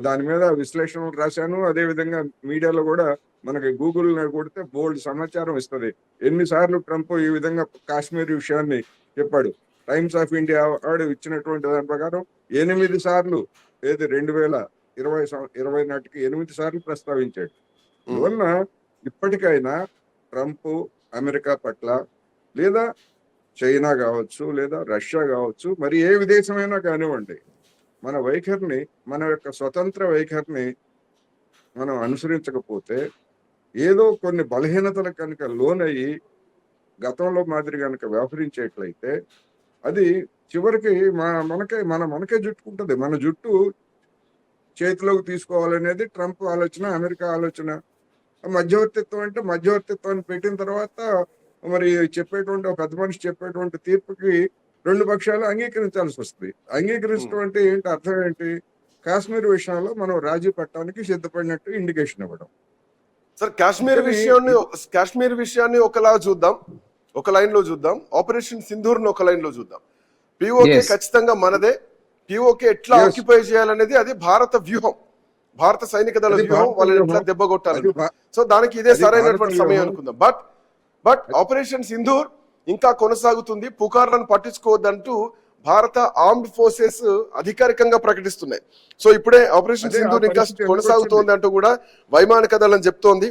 దాని మీద విశ్లేషణలు రాశాను. అదే విధంగా మీడియాలో కూడా మనకి గూగుల్ కొడితే బోల్డ్ సమాచారం ఇస్తుంది. ఎన్నిసార్లు ట్రంప్ ఈ విధంగా కాశ్మీర్ విషయాన్ని చెప్పాడు. టైమ్స్ ఆఫ్ ఇండియా వాడు ఇచ్చినటువంటి దాని ప్రకారం 8 సార్లు, ఏది 2020 నాటికి 8 సార్లు ప్రస్తావించాడు. అందువల్ల ఇప్పటికైనా ట్రంప్ అమెరికా పట్ల లేదా చైనా కావచ్చు లేదా రష్యా కావచ్చు మరి ఏ విదేశమైనా కానివ్వండి మన వైఖరిని మన యొక్క స్వతంత్ర వైఖరిని మనం అనుసరించకపోతే ఏదో కొన్ని బలహీనతలకు కనుక లోనయ్యి గతంలో మాదిరి కనుక వ్యవహరించేట్లయితే అది చివరికి మనకే జుట్టుకుంటది. మన జుట్టు చేతిలోకి తీసుకోవాలనేది ట్రంప్ ఆలోచన, అమెరికా ఆలోచన. మధ్యవర్తిత్వం అంటే మధ్యవర్తిత్వాన్ని పెట్టిన తర్వాత మరి చెప్పేటువంటి ఒక పెద్ద మనిషి చెప్పేటువంటి తీర్పుకి రెండు పక్షాలు అంగీకరించాల్సి వస్తుంది. అంగీకరించడం అంటే ఏంటి, అర్థం ఏంటి? కాశ్మీర్ విషయంలో మనం రాజీ పట్టడానికి సిద్ధపడినట్టు ఇండికేషన్ ఇవ్వడం. సార్ కాశ్మీర్ విషయాన్ని ఒకలా చూద్దాం, ఒక లైన్ లో చూద్దాం. ఆపరేషన్ సింధూర్ ను ఒక లైన్ లో చూద్దాం. పిఓకే ఖచ్చితంగా మనదే. పిఓకే ఎట్లా ఆక్యుపై చేయాలనేది అది భారత వ్యూహం, భారత సైనిక దళ వ్యూహం. వాళ్ళని ఎట్లా దెబ్బ కొట్టాలి. సో దానికి ఇదే సరైనటువంటి సమయం అనుకుందాం. బట్ ఆపరేషన్ సింధూర్ ఇంకా కొనసాగుతుంది. పుకార్లను పట్టించుకోవద్దంటూ భారత ఆర్మ్డ్ ఫోర్సెస్ అధికారికంగా ప్రకటిస్తున్నాయి. సో ఇప్పుడే ఆపరేషన్ సింధూర్ ఇంకా కొనసాగుతోంది అంటూ కూడా వైమానిక దళం చెప్తోంది.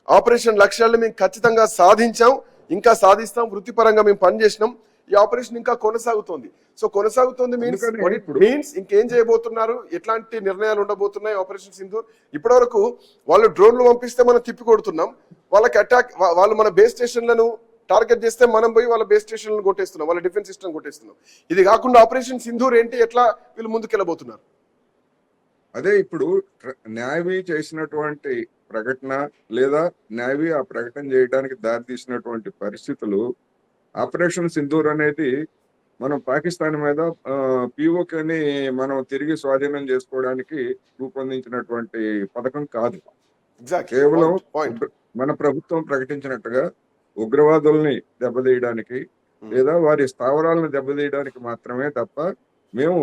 ఆపరేషన్ లక్ష్యాలను మేము ఖచ్చితంగా సాధించాం, ఇంకా సాధిస్తాం, వృత్తిపరంగా మేము పనిచేసినాం. ఈ ఆపరేషన్ ఇంకా కొనసాగుతోంది. సో కొనసాగుతోంది మీన్స్ ఇంకేం చేయబోతున్నారు, ఎట్లాంటి నిర్ణయాలు ఉండబోతున్నాయి ఆపరేషన్ సింధూర్? ఇప్పటి వరకు వాళ్ళు డ్రోన్లు పంపిస్తే మనం తిప్పి కొడుతున్నాం, వాళ్ళకి అటాక్, వాళ్ళు మన బేస్ స్టేషన్లను టార్గెట్ చేస్తే మనం పోయి వాళ్ళ బేస్ స్టేషన్లను కొట్టేస్తున్నాం, వాళ్ళ డిఫెన్స్ సిస్టమ్ కొట్టేస్తున్నాం. ఇది కాకుండా ఆపరేషన్ సింధూర్ ఏంటి, ఎట్లా వీళ్ళు ముందుకెళ్ళబోతున్నారు? అదే ఇప్పుడు నేవీ చేసినటువంటి ప్రకటన లేదా నేవీ ఆ ప్రకటన చేయడానికి దారి తీసినటువంటి పరిస్థితులు, ఆపరేషన్ సింధూర్ అనేది మనం పాకిస్తాన్ మీద పిఓకేని మనం తిరిగి స్వాధీనం చేసుకోవడానికి రూపొందించినటువంటి పథకం కాదు. కేవలం మన ప్రభుత్వం ప్రకటించినట్టుగా ఉగ్రవాదుల్ని దెబ్బతీయడానికి లేదా వారి స్థావరాలను దెబ్బతీయడానికి మాత్రమే తప్ప మేము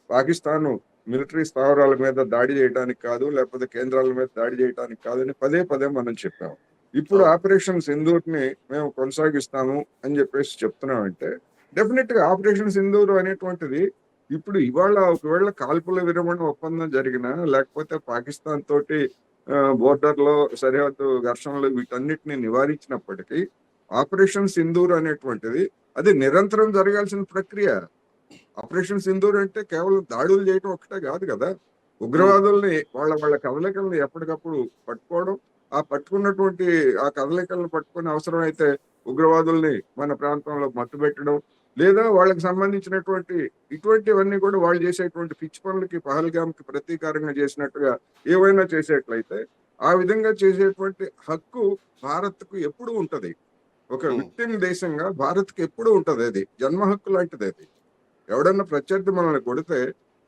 పాకిస్తాన్ మిలిటరీ స్థావరాల మీద దాడి చేయడానికి కాదు, లేకపోతే కేంద్రాల మీద దాడి చేయడానికి కాదని పదే మనం చెప్పాము. ఇప్పుడు ఆపరేషన్ సింధూర్ ని మేము కొనసాగిస్తాము అని చెప్పేసి చెప్తున్నామంటే డెఫినెట్ గా ఆపరేషన్ సింధూర్ అనేటువంటిది ఇప్పుడు ఇవాళ ఒకవేళ కాల్పుల విరమణ ఒప్పందం జరిగినా లేకపోతే పాకిస్తాన్ తోటి బోర్డర్ లో సరిహద్దు ఘర్షణలు వీటన్నిటిని నివారించినప్పటికీ ఆపరేషన్ సింధూర్ అనేటువంటిది అది నిరంతరం జరగాల్సిన ప్రక్రియ. ఆపరేషన్ సింధూర్ అంటే కేవలం దాడులు చేయడం ఒకటే కాదు కదా, ఉగ్రవాదుల్ని వాళ్ళ కదలికలను ఎప్పటికప్పుడు పట్టుకోవడం, ఆ పట్టుకున్నటువంటి ఆ కదలికలను పట్టుకుని అవసరమైతే ఉగ్రవాదుల్ని మన ప్రాంతంలో మట్టుబెట్టడం, లేదా వాళ్ళకి సంబంధించినటువంటి ఇటువంటివన్నీ కూడా వాళ్ళు చేసేటువంటి పిచ్చి పనులకి పహల్గామ్కి ప్రతీకారంగా చేసినట్టుగా ఏవైనా చేసేట్లయితే ఆ విధంగా చేసేటువంటి హక్కు భారత్కు ఎప్పుడు ఉంటది. ఒక విక్టిమ్ దేశంగా భారత్కి ఎప్పుడు ఉంటది. అది జన్మ హక్కు లాంటిది. అది ఎవడన్నా ప్రత్యర్థి మనల్ని కొడితే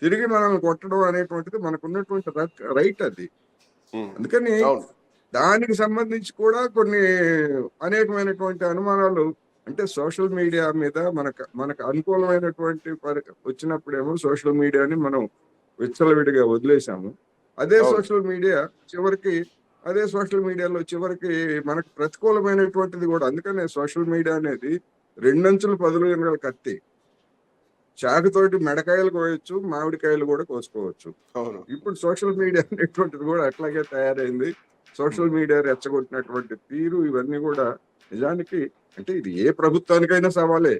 తిరిగి మనల్ని కొట్టడం అనేటువంటిది మనకున్నటువంటి రైట్ అది. అందుకని దానికి సంబంధించి కూడా కొన్ని అనేకమైనటువంటి అనుమానాలు, అంటే సోషల్ మీడియా మీద మనకు అనుకూలమైనటువంటి వచ్చినప్పుడేమో సోషల్ మీడియాని మనం విచ్చలవిడిగా వదిలేసాము. అదే సోషల్ మీడియాలో చివరికి మనకు ప్రతికూలమైనటువంటిది కూడా. అందుకనే సోషల్ మీడియా అనేది రెండంచులు పదులు ఎనగల కత్తి. చాకుతోటి మెడకాయలు కోయొచ్చు, మామిడికాయలు కూడా కోసుకోవచ్చు. ఇప్పుడు సోషల్ మీడియా అనేటువంటిది కూడా అట్లాగే తయారైంది. సోషల్ మీడియా రెచ్చగొట్టినటువంటి తీరు ఇవన్నీ కూడా నిజానికి అంటే ఇది ఏ ప్రభుత్వానికైనా సవాలే.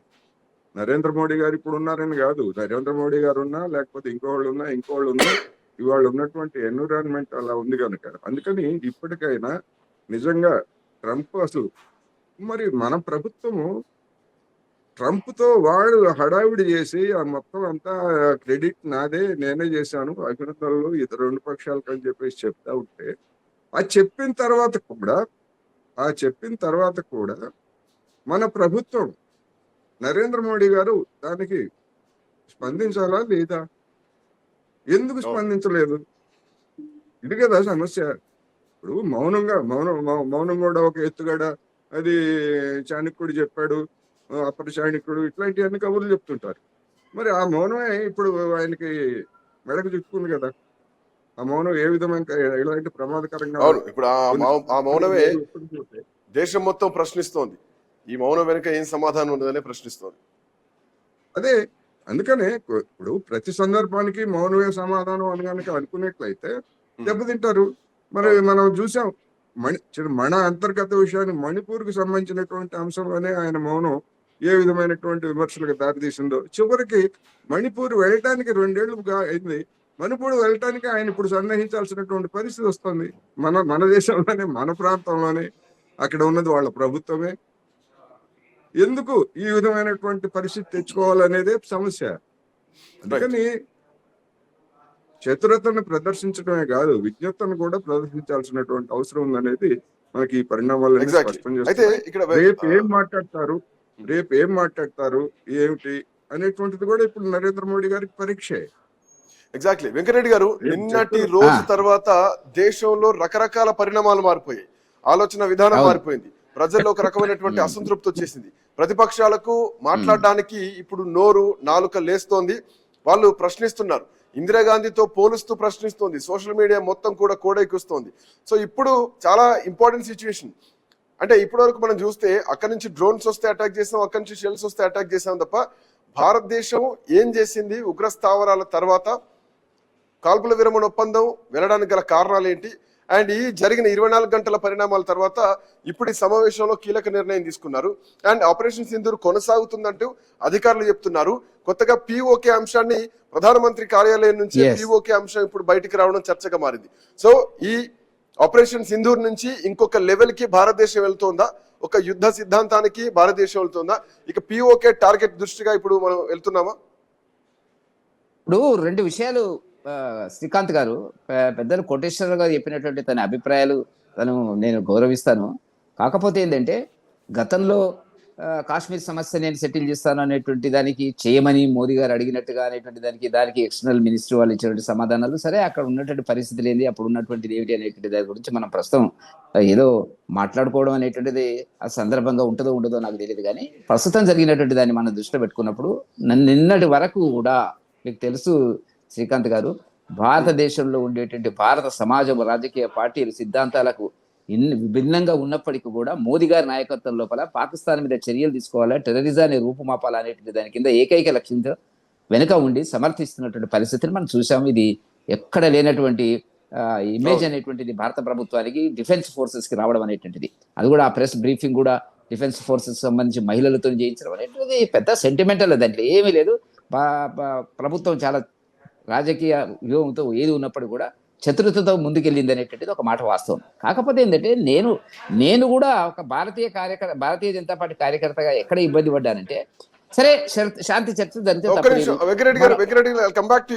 నరేంద్ర మోడీ గారు ఇప్పుడు ఉన్నారని కాదు, నరేంద్ర మోడీ గారు ఉన్నా లేకపోతే ఇంకోళ్ళు ఉన్నా ఇవాళ ఉన్నటువంటి ఎన్విరాన్మెంట్ అలా ఉంది కనుక అందుకని ఇప్పటికైనా నిజంగా ట్రంప్ అసలు మరి మన ప్రభుత్వము ట్రంప్తో వాళ్ళు హడావిడి చేసి ఆ మొత్తం అంతా క్రెడిట్ నాదే, నేనే చేశాను, అభినందనలు ఇతర రెండు పక్షాలకు అని చెప్పేసి చెప్తా ఉంటే ఆ చెప్పిన తర్వాత కూడా మన ప్రభుత్వం నరేంద్ర మోడీ గారు దానికి స్పందించాలా లేదా? ఎందుకు స్పందించలేదు? ఇది కదా సమస్య. ఇప్పుడు మౌనం కూడా ఒక ఎత్తుగడ. అది చాణక్యుడు చెప్పాడు, అప్పటి చాణక్యుడు, ఇట్లాంటివన్నీ కబుర్లు చెప్తుంటారు. మరి ఆ మౌనమే ఇప్పుడు ఆయనకి మెడకు చుట్టుకుంది కదా. ఆ మౌనం ఏ విధమైన ఎలాంటి ప్రమాదకరంగా ఇప్పుడు ఆ మౌనమే దేశం మొత్తం ప్రశ్నిస్తోంది. ఈ మౌనం వెనుక ఏం సమాధానం ఉండదనే ప్రశ్నిస్తోంది. అదే అందుకనే ఇప్పుడు ప్రతి సందర్భానికి మౌనమే సమాధానం అని కనుక అనుకున్నట్లయితే దెబ్బతింటారు. మరి మనం చూసాం మన అంతర్గత విషయాన్ని మణిపూర్కి సంబంధించినటువంటి అంశంలోనే ఆయన మౌనం ఏ విధమైనటువంటి విమర్శలకు దారితీసిందో చివరికి మణిపూర్ వెళ్ళటానికి 2 ఏళ్లుగా అయింది. మణిపూర్ వెళ్ళటానికి ఆయన ఇప్పుడు సన్నహించాల్సినటువంటి పరిస్థితి వస్తుంది. మన దేశంలోనే, మన ప్రాంతంలోనే, అక్కడ ఉన్నది వాళ్ళ ప్రభుత్వమే. ఎందుకు ఈ విధమైనటువంటి పరిస్థితి తెచ్చుకోవాలనేదే సమస్య. అందుకని చతురతను ప్రదర్శించడమే కాదు, విజ్ఞతను కూడా ప్రదర్శించాల్సినటువంటి అవసరం ఉందనేది మనకి ఈ పరిణామాలన్నీ Exactly. స్పష్టం అయితే చేస్తాయి. ఇక్కడ రేపు ఏం మాట్లాడతారు ఏమిటి అనేటువంటిది కూడా ఇప్పుడు నరేంద్ర మోడీ గారికి పరీక్షే. ఎగ్జాక్ట్లీ వెంకటరెడ్డి గారు, నిన్నటి రోజు తర్వాత దేశంలో రకరకాల పరిణామాలు మారిపోయాయి. ఆలోచన విధానం మారిపోయింది. ప్రజల్లో ఒక రకమైనటువంటి అసంతృప్తి వచ్చేసింది. ప్రతిపక్షాలకు మాట్లాడడానికి ఇప్పుడు నోరు నాలుక లేస్తోంది. వాళ్ళు ప్రశ్నిస్తున్నారు. ఇందిరాగాంధీతో పోలుస్తూ ప్రశ్నిస్తోంది. సోషల్ మీడియా మొత్తం కూడా కోడెక్కుస్తోంది. సో ఇప్పుడు చాలా ఇంపార్టెంట్ సిచ్యువేషన్. అంటే ఇప్పటి వరకు మనం చూస్తే అక్కడి నుంచి డ్రోన్స్ వస్తే అటాక్ చేసాం, అక్కడి నుంచి షెల్స్ వస్తే అటాక్ చేసాం తప్ప భారతదేశం ఏం చేసింది ఉగ్ర స్థావరాల తర్వాత, కాల్పుల విరమణ ఒప్పందం వెళ్ళడానికి గల కారణాలు ఏంటి, అండ్ ఈ జరిగిన 24 గంటల పరిణామాల తర్వాత ఇప్పుడు ఈ సమావేశంలో కీలక నిర్ణయం తీసుకున్నారు. అండ్ ఆపరేషన్ సింధూర్ కొనసాగుతుందంటూ అధికారులు చెప్తున్నారు. కొత్తగా పిఓకే అంశాన్ని ప్రధానమంత్రి కార్యాలయం నుంచి పిఓకే అంశం ఇప్పుడు బయటికి రావడం చర్చగా మారింది. సో ఈ ఆపరేషన్ సింధూర్ నుంచి ఇంకొక లెవెల్ కి భారతదేశం వెళ్తోందా, ఒక యుద్ధ సిద్ధాంతానికి భారతదేశం వెళ్తుందా, ఇక పిఓకే టార్గెట్ దృష్టిగా ఇప్పుడు మనం వెళ్తున్నామా? ఇప్పుడు 2 విషయాలు శ్రీకాంత్ గారు, పెద్దలు కోటేశ్వర గారు చెప్పినటువంటి తన అభిప్రాయాలు నేను గౌరవిస్తాను. కాకపోతే ఏంటంటే గతంలో కాశ్మీర్ సమస్య నేను సెటిల్ చేస్తాను అనేటువంటి దానికి చేయమని మోదీ గారు అడిగినట్టుగా అనేటువంటి దానికి ఎక్స్టర్నల్ మినిస్ట్రీ వాళ్ళు ఇచ్చినటువంటి సమాధానాలు, సరే అక్కడ ఉన్నటువంటి పరిస్థితులు ఏంటి, అప్పుడు ఉన్నటువంటిది ఏమిటి అనేటువంటి దాని గురించి మనం ప్రస్తుతం ఏదో మాట్లాడుకోవడం అనేటువంటిది ఆ సందర్భంగా ఉంటుందో ఉండదో నాకు తెలియదు. కానీ ప్రస్తుతం జరిగినటువంటి దాన్ని మనం దృష్టిలో పెట్టుకున్నప్పుడు నిన్నటి వరకు కూడా మీకు తెలుసు శ్రీకాంత్ గారు, భారతదేశంలో ఉండేటువంటి భారత సమాజం, రాజకీయ పార్టీలు సిద్ధాంతాలకు భిన్నంగా ఉన్నప్పటికీ కూడా మోదీ గారి నాయకత్వం లోపల పాకిస్తాన్ మీద చర్యలు తీసుకోవాలా, టెర్రరిజాన్ని రూపుమాపాలా అనేటువంటి దాని కింద ఏకైక లక్ష్యంతో వెనుక ఉండి సమర్థిస్తున్నటువంటి పరిస్థితిని మనం చూసాము. ఇది ఎక్కడ లేనటువంటి ఇమేజ్ అనేటువంటిది భారత ప్రభుత్వానికి, డిఫెన్స్ ఫోర్సెస్ కి రావడం అనేటువంటిది. అది కూడా ఆ ప్రెస్ బ్రీఫింగ్ కూడా డిఫెన్స్ ఫోర్సెస్ సంబంధించి మహిళలతో చేయించడం అనేటువంటిది పెద్ద సెంటిమెంటల్, దాంట్లో ఏమీ లేదు. ప్రభుత్వం చాలా రాజకీయ వ్యూహంతో ఏది ఉన్నప్పుడు కూడా చతురతతో ముందుకెళ్ళింది అనేటువంటిది ఒక మాట వాస్తవం. కాకపోతే ఏంటంటే నేను కూడా ఒక భారతీయ జనతా పార్టీ కార్యకర్తగా ఎక్కడ ఇబ్బంది పడ్డానంటే, సరే శాంతి చర్చ జరిగితే